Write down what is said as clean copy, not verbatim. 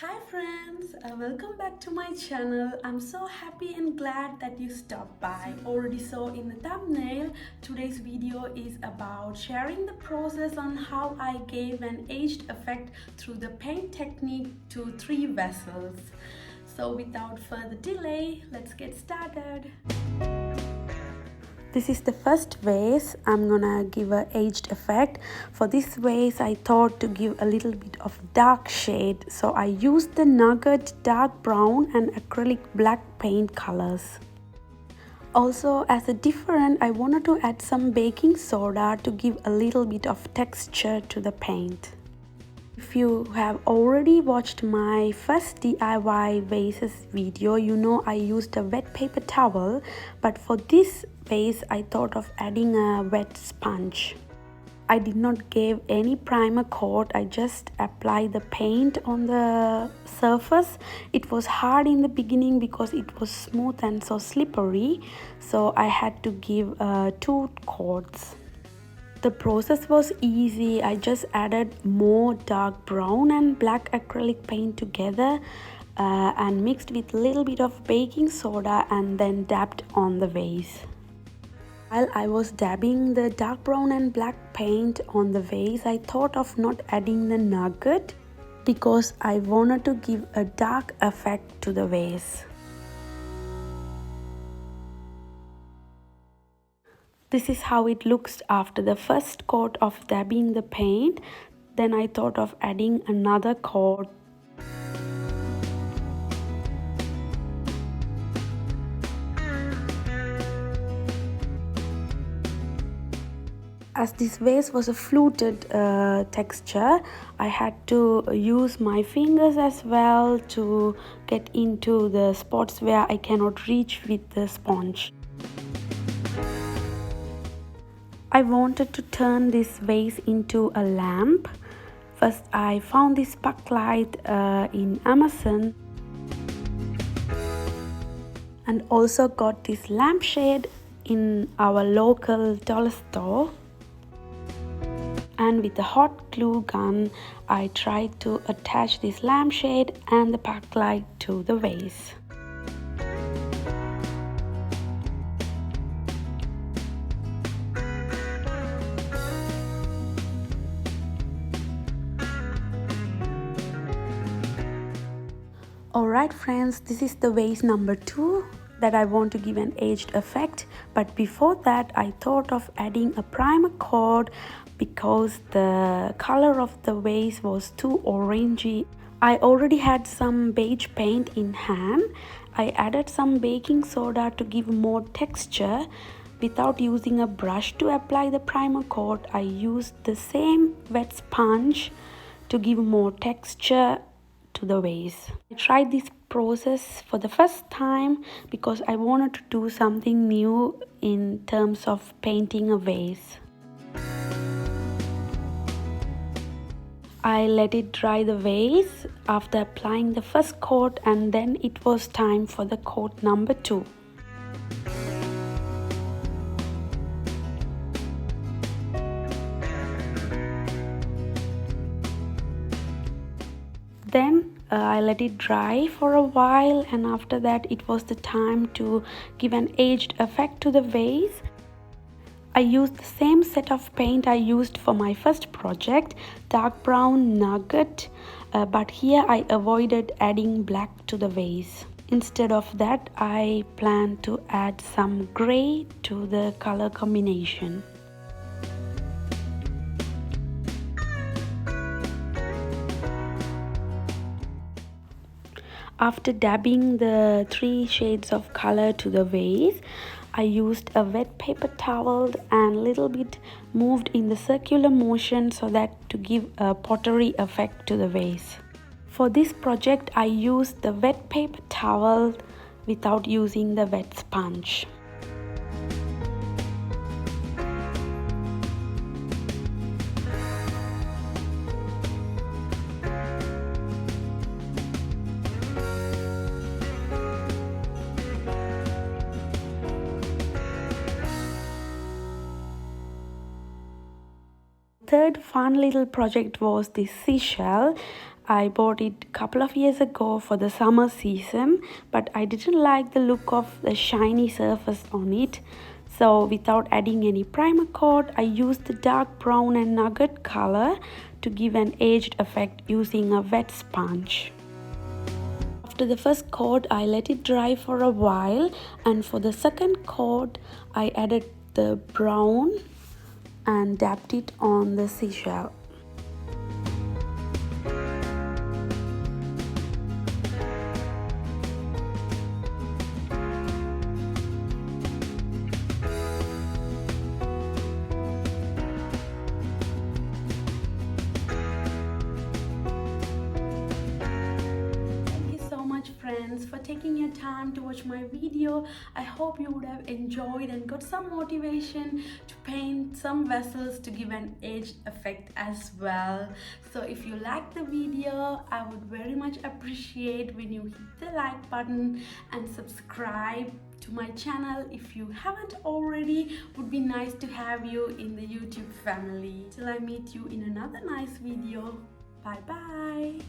Hi friends, welcome back to my channel. I'm so happy and glad that you stopped by. Already saw in the thumbnail, today's video is about sharing the process on how I gave an aged effect through the paint technique to 3 vessels. So without further delay, let's get started. This is the first vase. I'm gonna give a aged effect. For this vase I thought to give a little bit of dark shade, so I used the nugget dark brown and acrylic black paint colors. Also, as a different, I wanted to add some baking soda to give a little bit of texture to the paint. If you have already watched my first DIY vases video, you know I used a wet paper towel, but for this vase I thought of adding a wet sponge. I did not give any primer coat, I just applied the paint on the surface. It was hard in the beginning because it was smooth and so slippery, so I had to give 2 coats. The process was easy. I just added more dark brown and black acrylic paint together and mixed with a little bit of baking soda and then dabbed on the vase. While I was dabbing the dark brown and black paint on the vase, I thought of not adding the nugget because I wanted to give a dark effect to the vase. This is how it looks after the first coat of dabbing the paint. Then I thought of adding another coat. As this vase was a fluted texture, I had to use my fingers as well to get into the spots where I cannot reach with the sponge. I wanted to turn this vase into a lamp. First I found this backlight in Amazon and also got this lampshade in our local dollar store. And with the hot glue gun I tried to attach this lampshade and the backlight to the vase. Alright friends, this is the vase number 2 that I want to give an aged effect, but before that I thought of adding a primer coat because the color of the vase was too orangey. I already had some beige paint in hand. I added some baking soda to give more texture. Without using a brush to apply the primer coat, I used the same wet sponge to give more texture to the vase. I tried this process for the first time because I wanted to do something new in terms of painting a vase. I let it dry the vase after applying the first coat, and then it was time for the coat number 2. Then I let it dry for a while, and after that it was the time to give an aged effect to the vase. I used the same set of paint I used for my first project, dark brown nugget, but here I avoided adding black to the vase. Instead of that, I plan to add some grey to the color combination. After dabbing the 3 shades of color to the vase, I used a wet paper towel and little bit moved in the circular motion so that to give a pottery effect to the vase. For this project I used the wet paper towel without using the wet sponge. Third fun little project was this seashell. I bought it a couple of years ago for the summer season, but I didn't like the look of the shiny surface on it. So without adding any primer coat, I used the dark brown and nugget color to give an aged effect using a wet sponge. After the first coat, I let it dry for a while, and for the second coat, I added the brown and dabbed it on the seashell. Friends, for taking your time to watch my video. I hope you would have enjoyed and got some motivation to paint some vessels to give an aged effect as well. So if you like the video, I would very much appreciate when you hit the like button and subscribe to my channel if you haven't already. Would be nice to have you in the YouTube family. Till I meet you in another nice video. Bye bye.